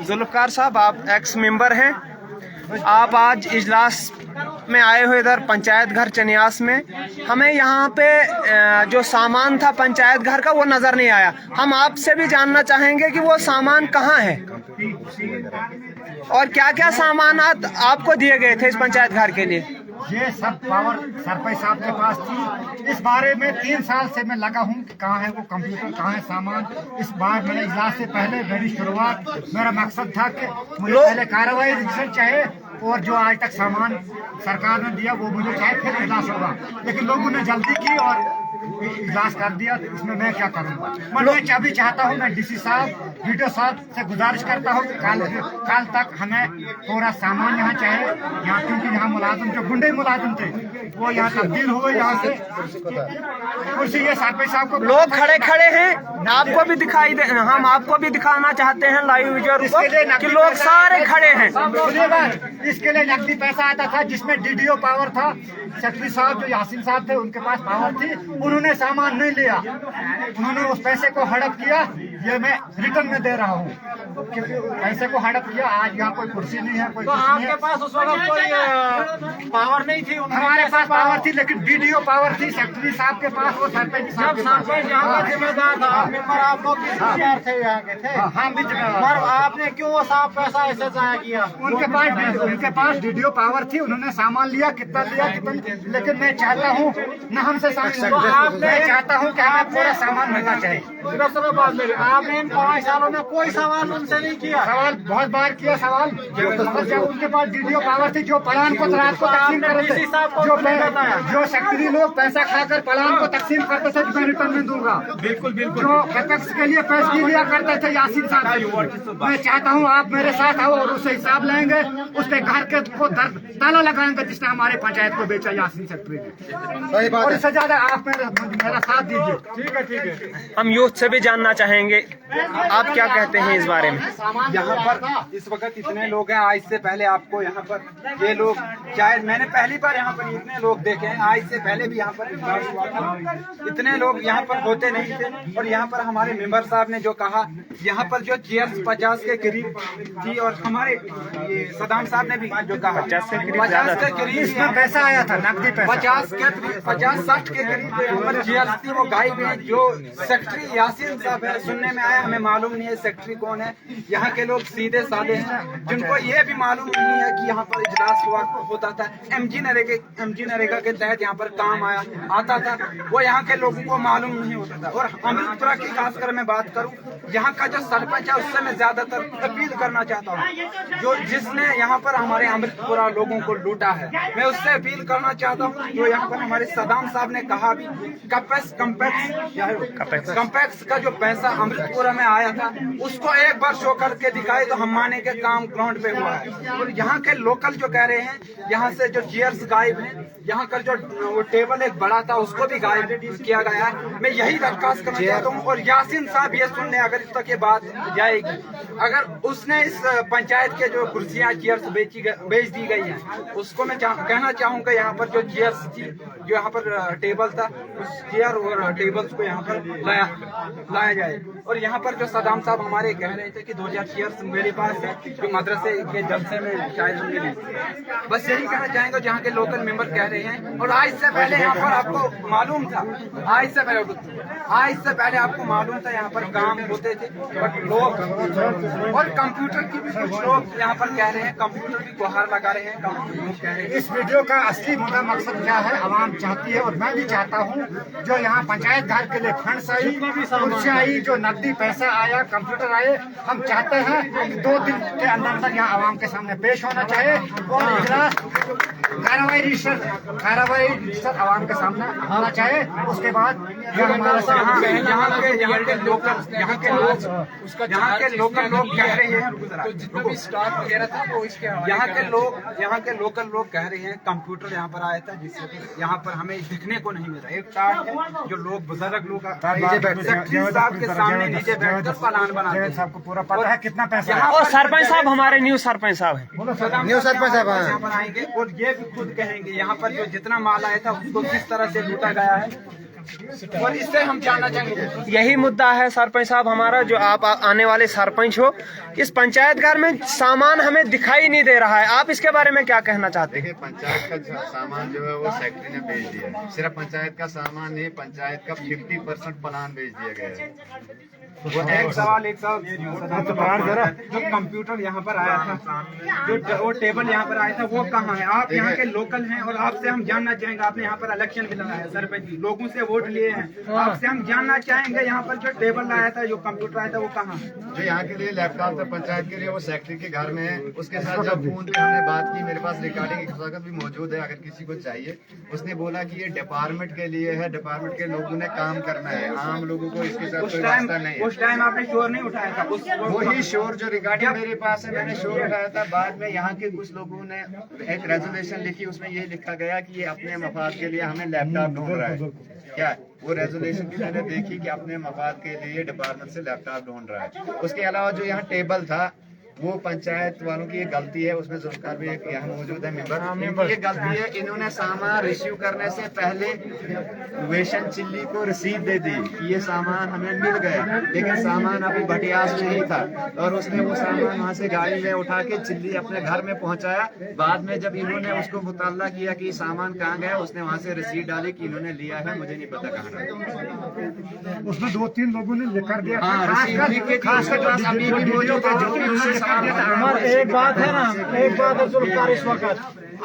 जुल्फकार साहब, आप x member हैं, आप आज इजलास में आए हुए इधर पंचायत घर चनियास में। हमें यहाँ पे जो सामान था पंचायत घर का वो नज़र नहीं आया। हम आपसे भी जानना चाहेंगे कि वो सामान कहाँ है और क्या क्या सामान आपको दिए गए थे इस पंचायत घर के लिए। ये सब पावर सरपंच साहब के पास थी। इस बारे में 3 साल से मैं लगा हूँ कि कहाँ है वो कंप्यूटर, कहाँ है सामान। इस बार मैंने इजलास से पहले मेरी शुरुआत, मेरा मकसद था कि मुझे पहले कार्रवाई रजिस्टर चाहे और जो आज तक सामान सरकार ने दिया वो मुझे चाहे, फिर इजलास होगा। लेकिन लोगों ने जल्दी की और इजलास कर दिया, तो इसमें मैं क्या करूँगा। मैं अभी चाहता हूँ, मैं डीसी साहब, वीडियो साहब से गुजारिश करता हूँ कि कल तक हमें पूरा सामान यहाँ चाहिए यहाँ, क्योंकि यहाँ मुलाजिम जो गुंडे मुलाजिम थे वो यहाँ तब्दील हुए यहाँ से। कुर्सी ये सरपंच साहब को लोग खड़े खड़े हैं, आपको भी दिखाई दे, हम आपको भी दिखाना चाहते हैं लाइव वीडियो कि लोग सारे खड़े हैं। इसके लिए नकदी पैसा आता था जिसमें डीडीओ पावर था। सेक्रेटरी साहब जो यासीन साहब थे उनके पास पावर थी, उन्होंने सामान नहीं लिया, उन्होंने उस पैसे को हड़प किया। ये मैं रिटर्न में दे रहा हूँ क्योंकि पैसे को हड़प किया। आज यहाँ कोई कुर्सी नहीं है, कोई आपके पास उस वक्त कोई पावर नहीं थी। हमारे पास पावर थी लेकिन डीडीओ पावर थी सेक्रेटरी साहब के पास, वो सरपंच साहब के पास। यहाँ का जिम्मेदार था मेंबर, आप लोग जिम्मेदार थे यहाँ के थे। हम भी जिम्मेदार। आपने क्यों वो साफ पैसा ऐसे जाया किया? उनके पास डीडीओ पावर थी, उन्होंने सामान लिया, कितना लिया कितना। लेकिन मैं चाहता हूँ न हमसे सामान, मैं चाहता हूँ कि हमें पूरा सामान मिलना चाहिए। आपने इन 5 सालों में कोई सवाल उनसे नहीं किया? सवाल बहुत बार किया सवाल, जब उनके पास डीडीओ पावर थी, जो प्लान को रात को तकसीम करते थे, जो सेक्रेटरी लोग पैसा खाकर प्लान को तकसीम करते थे, मैं रिटर्न में दूंगा। बिल्कुल बिल्कुल। जो कैपेक्स के लिए पैसे लिया करते थे यासीन साहब, मैं चाहता हूँ आप मेरे साथ आओ और उससे हिसाब लेंगे, उसके घर के को ताला लगाएंगे जिसने हमारे पंचायत को बेचा यासीन सेक्रेटरी ने। और इससे ज्यादा आप मेरा साथ दीजिए। ठीक है, ठीक है। हम यूथ से भी जानना चाहेंगे, आप क्या कहते हैं इस बारे में। यहाँ पर इस वक्त इतने लोग हैं, आज से पहले आपको यहाँ पर ये लोग, शायद मैंने पहली बार यहाँ पर इतने लोग देखे हैं। आज से पहले भी यहाँ पर इजलास हुआ था, इतने लोग यहाँ पर होते नहीं थे। और यहाँ पर हमारे मेंबर साहब ने जो कहा, यहाँ पर जो चेयर्स 50 के करीब थी, और हमारे ये सदाम साहब ने भी जो कहा 50 के करीब इसमें पैसा आया था, नकदी पैसा 50-60 के करीब यहाँ पर चेयर्स थी, वो गायब है। जो सेक्रेटरी यासीन साहब है, सुनने में आया, हमें मालूम नहीं है सेक्रेटरी कौन है। यहाँ के लोग सीधे साधे हैं, जिनको ये भी मालूम नहीं है कि यहाँ पर इजलास होता था। एमजी नरेगा के तहत यहाँ पर काम आता था, वो यहाँ के लोगों को मालूम नहीं होता था। और अमृतपुरा की खासकर मैं बात करूँ, यहाँ का जो सरपंच है उससे मैं ज्यादातर अपील करना चाहता हूँ, जो जिसने यहाँ पर हमारे अमृतपुरा लोगों को लूटा है, मैं उससे अपील करना चाहता हूँ। जो यहाँ पर हमारे सदाम साहब ने कहा भी, कम्पैक्स का जो पैसा अमृतपुरा में आया था उसको एक बार शो करके दिखाए तो हम माने के काम ग्राउंड पे हुआ है। और यहाँ के लोकल जो कह रहे हैं, यहाँ से जो चेयर्स गायब हैं, यहाँ का जो वो टेबल एक बड़ा था उसको भी गायब किया गया है। मैं यही दरखास्त करना चाहता हूँ। और यासीन साहब ये सुन ले, अगर इस तक ये बात जाएगी, अगर उसने इस पंचायत के जो कुर्सियाँ चेयर्स बेच दी गई हैं, उसको मैं कहना चाहूँगा यहाँ पर जो चेयर्स थी, जो यहाँ पर टेबल था, उस चेयर और टेबल्स को यहाँ पर लाया जाए। और यहाँ पर जो सदाम साहब हमारे कह रहे थे कि 2000 चेयर्स मेरे पास है, जो मदरसे के जलसे में शायद हमने ली। बस यही कहना चाहेंगे, जहाँ के लोकल मेंबर कह रहे हैं। और आज से पहले यहाँ पर आपको मालूम था, आज से पहले आपको मालूम था यहाँ पर काम होते थे, बट लोग और कंप्यूटर की भी कुछ लोग यहाँ पर कह रहे हैं, कंप्यूटर की गुहार लगा रहे हैं, लोग कह रहे हैं। इस वीडियो का असली मुद्दा मकसद क्या है, आवाम चाहती है और मैं भी चाहता हूँ, जो यहाँ पंचायत घर के लिए फंड्स आई, कुर्सियाँ आई, जो नकदी पैसा आया, कंप्यूटर आए, हम चाहते हैं कि 2 दिन के अंदर यहाँ आवाम के सामने पेश होना चाहिए और इजलास कार्रवाई रजिस्टर आवाम के सामने आना चाहिए। उसके बाद यहाँ के लोकल लोग कह रहे हैं, यहाँ के लोकल लोग कह रहे हैं कंप्यूटर यहाँ पर आया था जिससे यहाँ पर हमें दिखने को नहीं मिला। एक चार्ट है जो लोग बुजुर्ग लोग सेक्रेटरी साहब के सामने नीचे बैठकर प्लान बनाते हैं। सबको पूरा पता है कितना पैसा है। और सरपंच साहब हमारे न्यू सरपंच साहब हैं। न्यू सरपंच साहब यहाँ पर आएंगे और ये भी खुद कहेंगे यहाँ पर जो जितना माल आया था उसको किस तरह से लूटा गया है, और इससे हम जानना चाहेंगे। यही मुद्दा है सरपंच साहब हमारा, जो आप आने वाले सरपंच हो, इस पंचायत घर में सामान हमें दिखाई नहीं दे रहा है, आप इसके बारे में क्या कहना चाहते हैं? देखिए, पंचायत का सामान जो है वो सेक्रेटरी ने भेज दिया है। सिर्फ पंचायत का सामान नहीं, पंचायत का 50% प्लान भेज दिया गया है। वो एक सवाल जो कंप्यूटर यहाँ पर आया था, जो वो टेबल यहाँ पर आया था, वो कहाँ है? आप यहाँ के लोकल हैं और आपसे हम जानना चाहेंगे। आपने यहाँ पर इलेक्शन भी लगाया, सरपंच लोगों से वोट लिए हैं, आपसे हम जानना चाहेंगे यहाँ पर जो टेबल आया था, जो कंप्यूटर आया था, वो कहाँ है? जो यहाँ के लिए लैपटॉप था पंचायत के लिए, वो सेक्रेटरी के घर में है। उसके साथ जब फोन पे हमने बात की, मेरे पास रिकॉर्डिंग की कागज भी मौजूद है, अगर किसी को चाहिए। उसने बोला कि ये डिपार्टमेंट के लिए है, डिपार्टमेंट के लोगों ने काम करना है, आम लोगों को इसके साथ कोई वास्ता नहीं है। उस टाइम आपने शोर नहीं उठाया था? वही शोर जो रिकॉर्डिंग मेरे पास है, मैंने शोर उठाया था। बाद में यहाँ के कुछ लोगों ने एक रेजोल्यूशन लिखी, उसमें ये लिखा गया कि ये अपने मफाद के लिए हमें लैपटॉप ढूंढ रहा है। क्या वो रेजोल्यूशन भी मैंने देखी कि अपने मफाद के लिए डिपार्टमेंट से लैपटॉप ढूंढ रहा है। उसके अलावा जो यहाँ टेबल था, वो पंचायत वालों की एक गलती है, उसमें जुल्फकार भी एक यहाँ मौजूद है मेंबर। ये गलती है, इन्होंने सामान रिसीव करने से पहले वेशन चिल्ली को रसीद दे दी कि ये सामान हमें मिल गया, लेकिन सामान अभी भटियास में ही था और उसने वो सामान वहाँ से गाड़ी में उठा के चिल्ली अपने घर में पहुँचाया। बाद में जब इन्होंने उसको मुताला किया कि सामान कहाँ गया, उसने वहाँ से रसीद डाली कि इन्होंने लिया है, मुझे नहीं पता कहाँ। उसमें 2-3 लोगों ने लिख कर दिया। हाँ, रसीद अभी भी मौजूद है, जो भी उससे हमारे एक बात है ना, एक बात है जुल्फकार,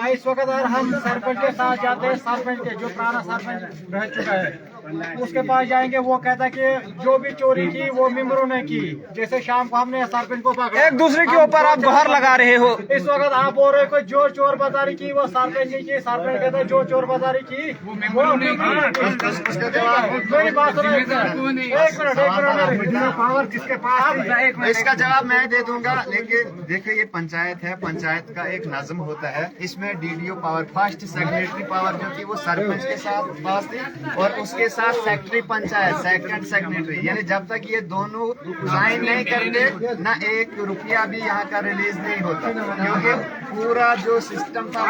इस वक्त अगर हम सरपंच के साथ जाते हैं, सरपंच के जो पुराना सरपंच रह चुका है उसके पास जाएंगे, वो कहता है कि जो भी चोरी की वो मेंबरों ने की। जैसे शाम को हमने सरपंच को पकड़ा, एक दूसरे के ऊपर आप गुहार लगा रहे हो। इस वक्त आप बोल रहे हो जो चोर बाजारी की वो सरपंच ने की, सरपंच कहता है जो चोर बाजारी की वो मेंबरों ने की। कोई बात नहीं, एक मिनट, पावर किसके पास है? इसका जवाब मैं दे दूंगा, लेकिन देखिए ये पंचायत है, पंचायत का एक नज़म होता है, इसमें DDO power, first secretary power जो कि वो सरपंच के साथ पास थी, और उसके साथ सेक्रेटरी पंचायत, सेकंड सेक्रेटरी, यानी जब तक ये दोनों साइन नहीं करते ना एक रुपया भी यहाँ का रिलीज नहीं होता, क्योंकि पूरा जो सिस्टम था।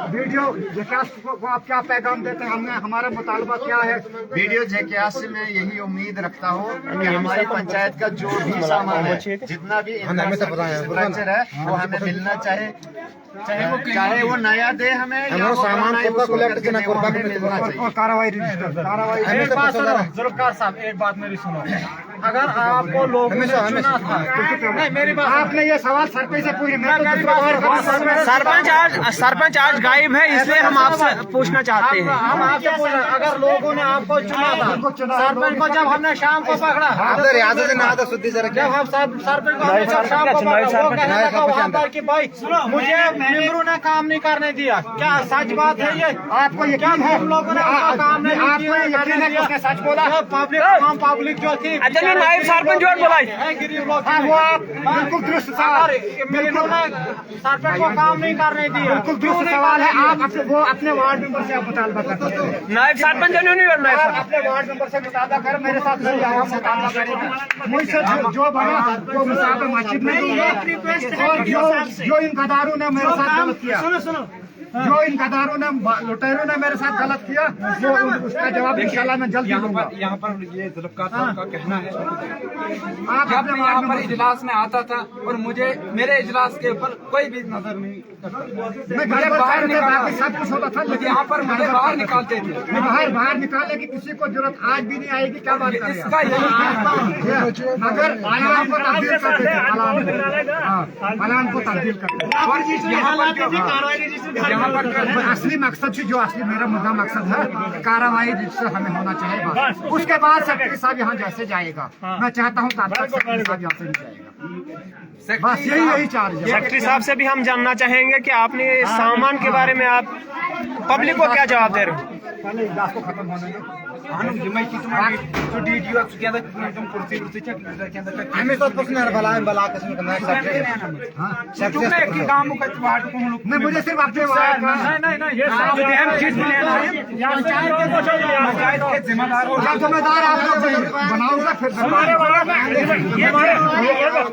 वीडियो को आप क्या पैगाम देते हैं? हमने हमारा मुतालबा क्या है? वीडियो जेकेआस से मैं यही उम्मीद रखता हूँ कि हमारी पंचायत का जो भी सामान है, जितना भी इंफ्रास्ट्रक्चर है, वो हमें मिलना चाहे वो नया दे हमें, या वो सामान और कार्रवाई एक बात सुनो जुल्फकार साहब, एक बात मेरी सुनो। अगर आपको लोगों ने चुना था, नहीं मेरी बात, आपने ये सवाल सरपंच से पूछे। सरपंच आज गायब है, इसलिए हम आपसे पूछना चाहते हैं। हम आपसे पूछ रहे हैं, अगर लोगों ने आपको चुना था, सरपंच को जब हमने शाम को पकड़ा, जब हम सरपंच को हमने जब शाम को पकड़ा, वो कहने लगा वहाँ पर कि भाई मुझे मेंबरों ने काम नहीं करने दिया। क्या सच बात है ये? आपको यकीन है? हम लोगों ने आपका काम नहीं किया? यकीन है कि उसने सच बोला? पब्लिक जो थी, नायब सरपंच जो बोला गरीब लोग, वो आप बिल्कुल दुरुस्त सवाल, मेंबरों ने सरपंच को काम नहीं करने दिया। बिल्कुल दुरुस्त सवाल है। आप अपने वार्ड मेंबर से आप मुतालबा करते हैं। नायब सरपंच आप अपने वार्ड मेंबर से मुतालबा कर, मेरे साथ मुतालबा करेंगे। मुझसे जो बना वो मुसाफिर मस्जिद में, और जो इन गदारों ने मेरे साथ गलत किया, जो इन गदारों ने लुटेरों ने मेरे साथ गलत किया, वो उसका जवाब इंशाल्लाह मैं जल्द दूंगा। यहाँ पर ये जुल्फकार साहब का कहना है, आप जब मैं यहाँ पर इजलास में आता था और मुझे मेरे इजलास के ऊपर कोई भी नजर नहीं करता, मुझे बाहर निकालते, सब कुछ होता था, लेकिन यहाँ पर मुझे बाहर निकालते थे। बाहर निकालने की किसी को जरूरत आज भी नहीं आएगी। क्या बात कर रहे हैं? इसका यही मगर प्लान को तब्दील करते थे, प्लान को तब्दील करते थे। असली मकसद जो असली मेरा मुद्दा मकसद है, कार्रवाई जिससे हमें होना चाहिए, उसके बाद सेक्रेटरी साहब यहाँ जैसे जाएगा, मैं चाहता हूँ सेक्रेटरी साहब यहाँ से नहीं जाएगा, बस यही चार्ज है। सेक्रेटरी साहब से भी हम जानना चाहेंगे कि आपने सामान के बारे में आप पब्लिक को क्या जवाब दे रहे हो? पहले इजलास को खत्म होने दो। हमें तो कुछ नहीं बला बला किस्म का मैं मुझे सिर्फ अपने जिम्मेदार आप लोग बनाऊंगा फिर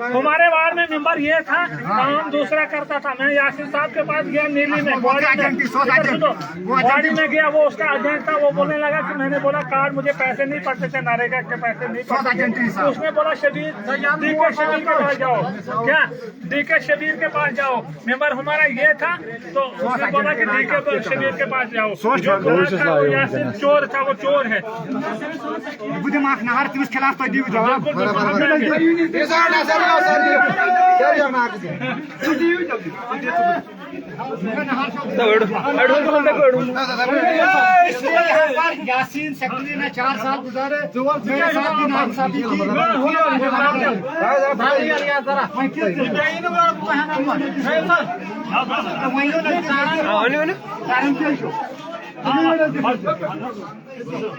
हमारे वार्ड में मेंबर ये था, काम दूसरा करता था। मैं यासिर साहब के पास गया नीली में, बॉडी में गया, वो उसका एजेंट था। वो बोलने लगा कि मैंने बोला कार्ड मुझे पैसे नहीं पड़ते थे, नरेगा के पैसे नहीं पड़ते। उसने बोला शबीर डीके शबीर के पास जाओ, क्या डीके शबीर के पास जाओ। मेंबर हमारा ये था, तो उसने बोला कि डीके शबीर के पास जाओ। यासिर चोर था, वो चोर है। मुझे माफ नहार तुम्हें खिलाफ तो दी जवाब यासीन सेक्रेटरी ने 4 साल गुजारे, मेरे साथ भी नाइंसाफी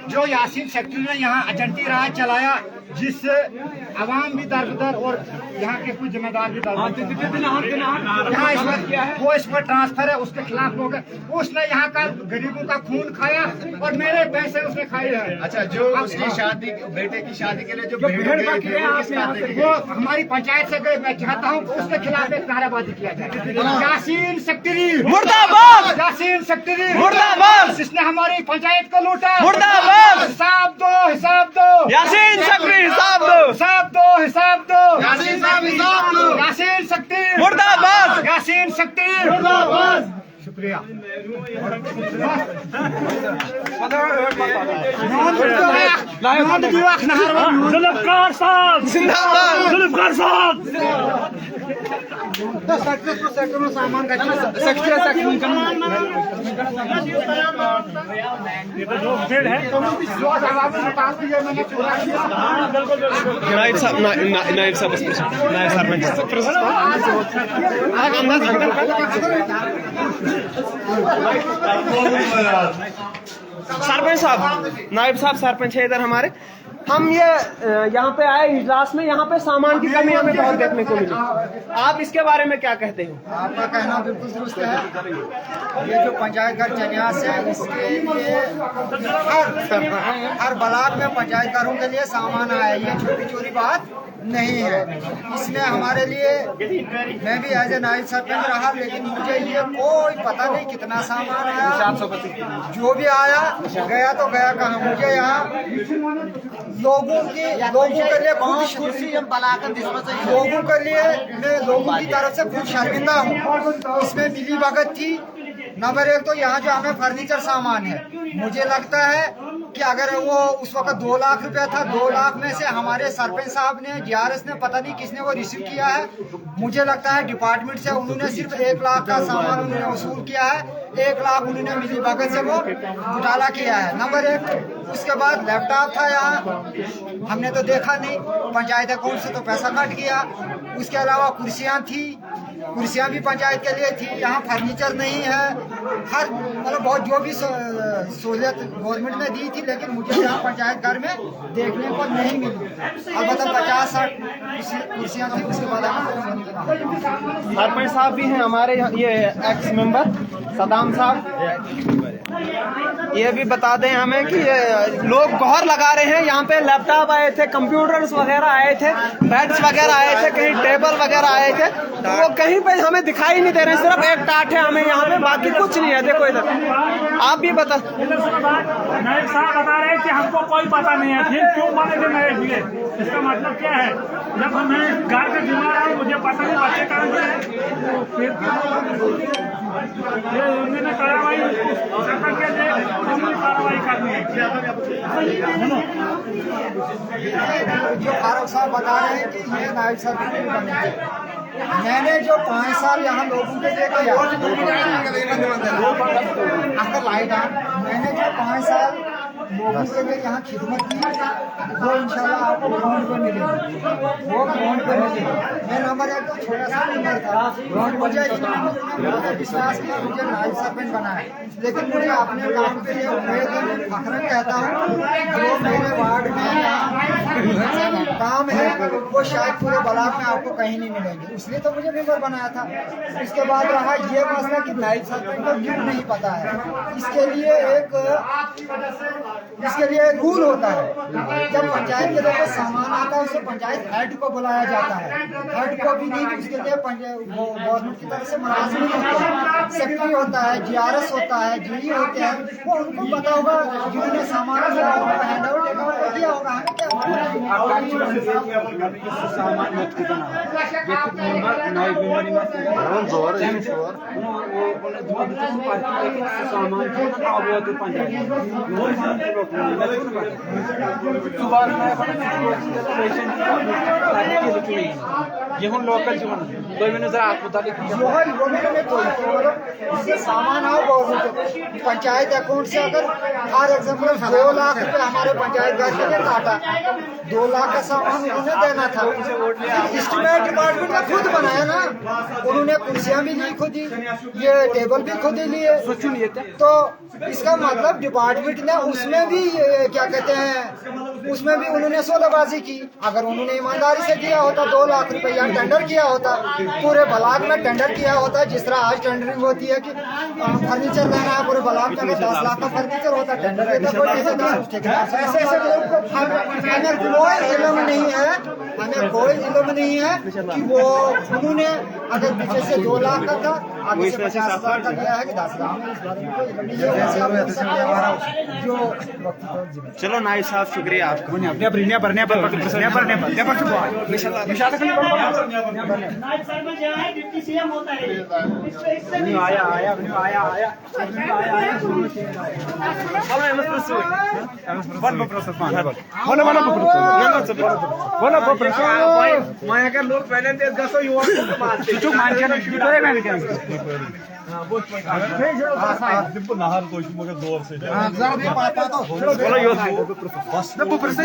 जो यासीन सेक्रेटरी ने यहाँ एजेंटी राज चलाया, जिससे आवाम भी दरबदर और यहाँ के कुछ जिम्मेदार भी वो इस पर ट्रांसफर है, उसके खिलाफ लोग उसने यहाँ का गरीबों का खून खाया और मेरे पैसे उसने खाए हैं। अच्छा, जो उसकी शादी, बेटे की शादी के लिए जो वो हमारी पंचायत से गए। मैं चाहता हूँ उसके खिलाफ एक नारेबाजी किया जाए। यासीन सेक्रेटरी मुर्दाबाद, यासीन सेक्रेटरी मुर्दाबाद, जिसने हमारी पंचायत को लूटा, मुर्दाबाद, हिसाब दो, हिसाब दो, यासीन सेक्रेटरी हिसाब दो, हिसाब दो, हिसाब दो, यासीन साहब हिसाब दो, यासीन सेक्रेटरी मुर्दाबाद, यासीन सेक्रेटरी मुर्दाबाद। शुक्रिया। जुल्फकार साहब जिंदाबाद, जुल्फकार साहब सामान का नायब साहब, नायब साहब, नायब सरपंच, सरपंच साहब, नायब साहब सरपंच है इधर हमारे। हम ये यहाँ पे आए इजलास में, यहाँ पे सामान की कमी हमें बहुत देखने को मिली। आप इसके बारे में क्या कहते हो? आपका कहना बिल्कुल दुरुस्त है। ये जो पंचायत घर चनियास है, इसके लिए हर ब्लॉक में पंचायत घरों के लिए सामान आया। ये छोटी छोटी बात नहीं है। इसमें हमारे लिए, मैं भी एज ए नाइब सरपंच रहा, लेकिन मुझे ये कोई पता नहीं कितना सामान आया। जो भी आया गया तो गया कहाँ। मुझे यहाँ लोगों के लिए लोगों के लिए मैं लोगों की तरफ से खुद शर्मिंदा हूँ। इसमें मिली भगत थी। नंबर 1 तो यहाँ जो हमें फर्नीचर सामान है, मुझे लगता है कि अगर वो उस वक्त 2 लाख रुपया था, 2 लाख में से हमारे सरपंच साहब ने, DRS ने, पता नहीं किसने वो रिसीव किया है। मुझे लगता है डिपार्टमेंट से उन्होंने सिर्फ 1 लाख का सामान उन्होंने वसूल किया है। 1 लाख उन्होंने मिली भगत से वो घोटाला किया है। नंबर 1। उसके बाद लैपटॉप था यहाँ, हमने तो देखा नहीं। पंचायत अकाउंट से तो पैसा कट गया। उसके अलावा कुर्सियाँ थी, कुर्सियाँ भी पंचायत के लिए थी। यहाँ फर्नीचर नहीं है। हर मतलब बहुत जो भी सहूलियत गवर्नमेंट ने दी थी, लेकिन मुझे यहाँ पंचायत घर में देखने को नहीं मिली। अलबत्ता 50-60 कुर्सियाँ थी। उसके बाद सरपंच साहब भी हैं हमारे, ये एक्स मेंबर सदाम साहब, ये भी बता दें हमें कि लोग गौर लगा रहे हैं। यहाँ पे लैपटॉप आए थे, कंप्यूटर्स वगैरह आए थे, बेड्स वगैरह आए थे, कहीं टेबल वगैरह आए थे, तो वो कहीं पे हमें दिखाई नहीं दे रहे हैं। सिर्फ एक टाट है हमें यहाँ पे, बाकी कुछ नहीं है। देखो इधर, आप भी बता। नायब साहब बता रहे हैं कि हमको कोई पता नहीं है, फिर क्यों माने थे नए दिए? इसका मतलब क्या है? जब हमें घर के बीमार है, मुझे पता नहीं बच्चे कहाँ से हैं, तो फिर ये उन्होंने कार्रवाई करनी है। जो फारूक साहब बता रहे हैं कि ये नायब साहब मैंने जो 5 साल यहाँ लोगों के लिए किया, अगर लाइट मैंने जो 5 साल लोगों के लिए यहाँ खिदमत की, वो इंशाल्लाह आपको ग्राउंड पे मिलेगी, वो ग्राउंड पे मिलेगी। मैं नंबर एक तो छोटा सा नंबर था, मुझे विश्वास किया, मुझे नायब सरपंच बनाया, लेकिन मुझे अपने काम के लिए मैं फखरन कहता हूँ, जो मेरे वार्ड में काम है वो शायद पूरे ब्लॉक में आपको कहीं नहीं मिलेंगे, इसलिए तो मुझे मेंबर बनाया था। इसके बाद रहा ये मसला कि नायब सरपंच को क्यों नहीं पता है, इसके लिए रूल होता है। जब पंचायत के तरफ सामान आता है उसे पंचायत हेड को बुलाया जाता है, हेड को भी नहीं, उसके लिए गवर्नमेंट की तरफ से मुलाजिम होते हैं, सेक्रेटरी होता है, जीआरएस होता है, जीई होते हैं, वो उनको पता होगा जिन्होंने सामान हैंड आउट किया होगा। लोकल सामान आओ गवर्नमेंट पंचायत अकाउंट से, अगर फॉर एग्जाम्पल 2 लाख रुपए हमारे पंचायत घर के लिए काटा, 2 लाख का सामान उन्होंने देना था, एस्टीमेट डिपार्टमेंट ने खुद बनाया ना, उन्होंने कुर्सियां भी ली खुद ही, ये टेबल भी खुद ही लिए, तो इसका मतलब डिपार्टमेंट ने उसमें भी क्या कहते हैं, उसमें भी उन्होंने सौदेबाजी की। अगर उन्होंने ईमानदारी से किया होता, 2 लाख रुपया टेंडर किया होता, पूरे ब्लॉक में टेंडर किया होता, जिस तरह आज टेंडरिंग होती है कि फर्नीचर लेना है पूरे ब्लॉक में, 10 लाख का फर्नीचर होता, टेंडर देता कोई ऐसे हमें कोई इल्म नहीं है, हमें कोई इल्म नहीं है कि वो उन्होंने अगर पीछे से 2 लाख का था, आगे से 50,000 का दिया है कि 10 लाख। चलो नायब साहब शुक्रिया आपका। लोग पहले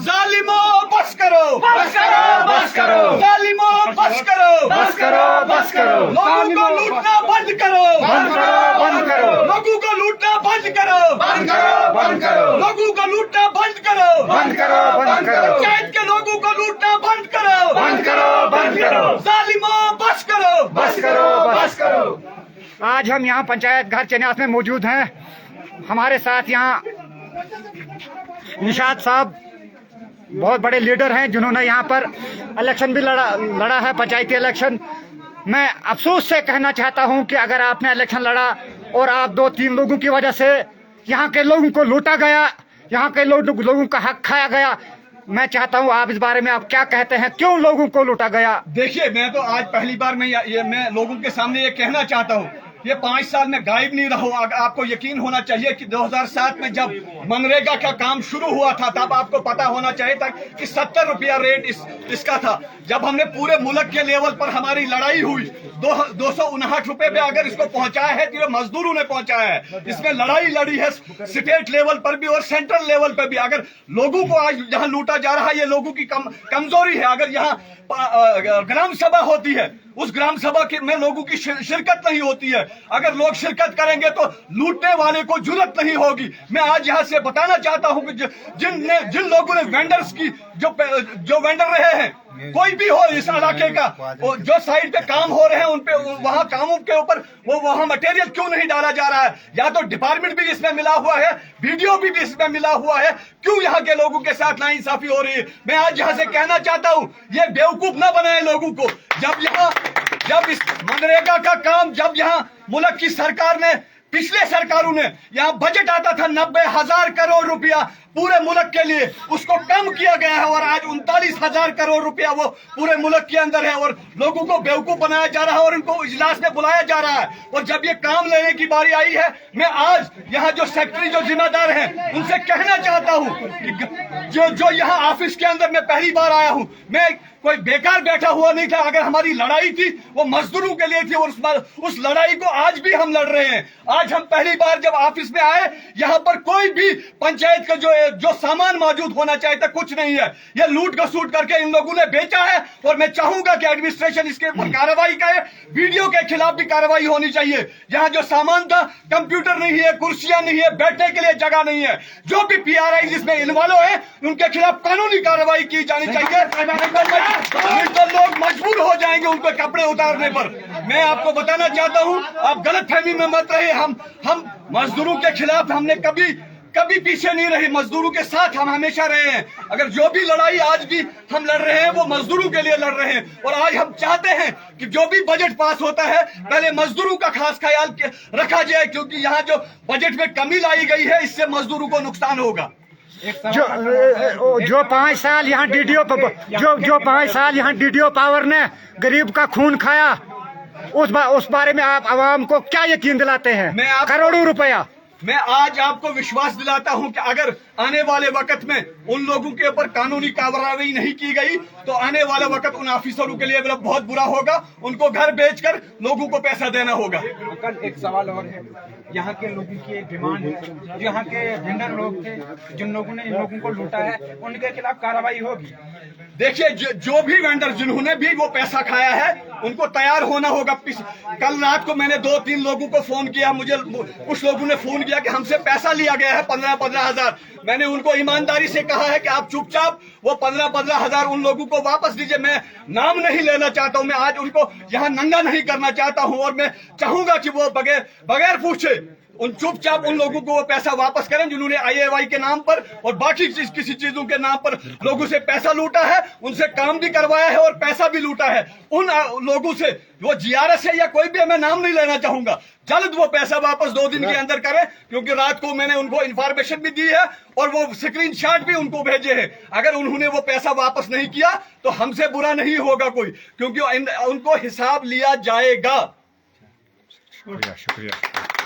जालिमो बस करो, बस करो, बस करो, जालिमो बस करो, बस करो, बस करो, लोगों को लूटना बंद करो, बंद करो, बंद करो, लोगों को लूटना बंद करो, बंद करो, बंद करो, लोगों को लूटना बंद करो, बंद करो, बंद करो, पंचायत के लोगों को लूटना बंद करो, बंद करो, बंद करो, जालिमो बस करो, बस करो, बस करो। आज हम यहाँ पंचायत घर चन्यास में मौजूद हैं, हमारे साथ यहाँ निशात साहब बहुत बड़े लीडर हैं, जिन्होंने यहाँ पर इलेक्शन भी लड़ा है, पंचायती इलेक्शन। मैं अफसोस से कहना चाहता हूँ कि अगर आपने इलेक्शन लड़ा और आप 2-3 लोगों की वजह से यहाँ के लोगों को लूटा गया, यहाँ के लोगों का हक खाया गया, मैं चाहता हूँ आप इस बारे में आप क्या कहते हैं, क्यों लोगों को लूटा गया? देखिए, मैं तो आज पहली बार मैं लोगों के सामने ये कहना चाहता हूँ, ये 5 साल में गायब नहीं रहो। आपको यकीन होना चाहिए कि 2007 में जब मनरेगा का काम शुरू हुआ था, तब आपको पता होना चाहिए था कि 70 रुपया रेट इसका था। जब हमने पूरे मुल्क के लेवल पर हमारी लड़ाई हुई, 259 रुपए पे अगर इसको पहुंचाया है तो ये मजदूरों ने पहुंचाया है। इसमें लड़ाई लड़ी है स्टेट लेवल पर भी और सेंट्रल लेवल पर भी। अगर लोगों को आज जहां लूटा जा रहा है, ये लोगों की कमजोरी है। अगर यहाँ ग्राम सभा होती है, उस ग्राम सभा में लोगों की शिरकत नहीं होती है। अगर लोग शिरकत करेंगे तो लूटने वाले को जुर्रत नहीं होगी। मैं आज यहाँ से बताना चाहता हूँ कि जिन लोगों ने वेंडर्स की जो वेंडर रहे हैं, कोई भी हो इस इलाके का, जो साइड पे काम हो रहे हैं उन पे वहाँ कामों के ऊपर वो वहाँ मटेरियल क्यों नहीं डाला जा रहा है? या तो डिपार्टमेंट भी इसमें मिला हुआ है, वीडियो भी इसमें मिला हुआ है, क्यों यहाँ के लोगों के साथ नाइंसाफी हो रही है? मैं आज यहाँ से कहना चाहता हूँ, ये बेवकूफ न बनाए लोगों को। जब इस मनरेगा का काम, जब यहाँ मुल्क की सरकार ने, पिछले सरकारों ने, यहाँ बजट आता था 90,000 करोड़ रुपया, पूरे मुल्क के लिए, उसको कम किया गया है और आज 39,000 करोड़ रुपया वो पूरे मुल्क के अंदर है और लोगों को बेवकूफ बनाया जा रहा है और इनको इजलास में बुलाया जा रहा है। और जब ये काम लेने की बारी आई है, मैं आज यहाँ जो सेक्रेटरी जो जिम्मेदार हैं उनसे कहना चाहता हूँ कि जो यहाँ ऑफिस के अंदर मैं पहली बार आया हूँ, मैं कोई बेकार बैठा हुआ नहीं था। अगर हमारी लड़ाई थी वो मजदूरों के लिए थी और उस लड़ाई को आज भी हम लड़ रहे हैं। आज हम पहली बार जब ऑफिस में आए, यहाँ पर कोई भी पंचायत का जो सामान मौजूद होना चाहिए था कुछ नहीं है। ये लूट घसूट करके इन लोगों ने बेचा है और मैं चाहूंगा कि एडमिनिस्ट्रेशन इसके ऊपर कार्रवाई करे। वीडियो के खिलाफ भी कार्रवाई होनी चाहिए। यहाँ जो सामान था, कंप्यूटर नहीं है, कुर्सियां नहीं है, बैठने के लिए जगह नहीं है। जो भी PRI जिसमें इन्वॉल्व है उनके खिलाफ कानूनी कार्रवाई की जानी चाहिए। नहीं तो लोग मजबूर हो जाएंगे उनको कपड़े उतारने पर। मैं आपको बताना चाहता हूं, आप गलतफहमी में मत रहिए। हम मजदूरों के खिलाफ हमने कभी पीछे नहीं रहे, मजदूरों के साथ हम हमेशा रहे हैं। अगर जो भी लड़ाई आज भी हम लड़ रहे हैं वो मजदूरों के लिए लड़ रहे हैं। और आज हम चाहते हैं कि जो भी बजट पास होता है पहले मजदूरों का खास ख्याल रखा जाए, क्योंकि यहाँ जो बजट में कमी लाई गई है इससे मजदूरों को नुकसान होगा। जो 5 साल यहाँ जो 5 साल यहाँ DDO पावर ने गरीब का खून खाया, उस बारे में आप आवाम को क्या यकीन दिलाते हैं? करोड़ों रुपया। मैं आज आपको विश्वास दिलाता हूं कि अगर आने वाले वक्त में उन लोगों के ऊपर कानूनी कार्रवाई नहीं की गई तो आने वाला वक्त उन ऑफिसरों के लिए बहुत बुरा होगा। उनको घर बेचकर लोगों को पैसा देना होगा। कल एक सवाल और है, यहाँ के लोगों की एक डिमांड है, जो यहाँ के वेंडर लोग थे जिन लोगों ने इन लोगों को लूटा है उनके खिलाफ कार्रवाई होगी। देखिए, जो भी वेंडर जिन्होंने भी वो पैसा खाया है उनको तैयार होना होगा। कल रात को मैंने 2-3 लोगों को फोन किया, मुझे कुछ लोगों ने फोन किया कि हमसे पैसा लिया गया है 15 हजार। मैंने उनको ईमानदारी से कहा है कि आप चुपचाप वो 15 हजार उन लोगों को वापस दीजिए। मैं नाम नहीं लेना चाहता हूं, मैं आज उनको यहाँ नंगा नहीं करना चाहता हूं और मैं चाहूंगा कि वो बगैर पूछे चुपचाप उन लोगों को वो पैसा वापस करें जिन्होंने IAY के नाम पर और बाकी किसी चीजों के नाम पर लोगों से पैसा लूटा है, उनसे काम भी करवाया है और पैसा भी लूटा है। उन लोगों से वो GRS है या कोई भी, मैं नाम नहीं लेना चाहूंगा, जल्द वो पैसा वापस 2 दिन के अंदर करें, क्योंकि रात को मैंने उनको इंफॉर्मेशन भी दी है और वो स्क्रीनशॉट भी उनको भेजे हैं। अगर उन्होंने वो पैसा वापस नहीं किया तो हमसे बुरा नहीं होगा कोई, क्योंकि उनको हिसाब लिया जाएगा। शुक्रिया।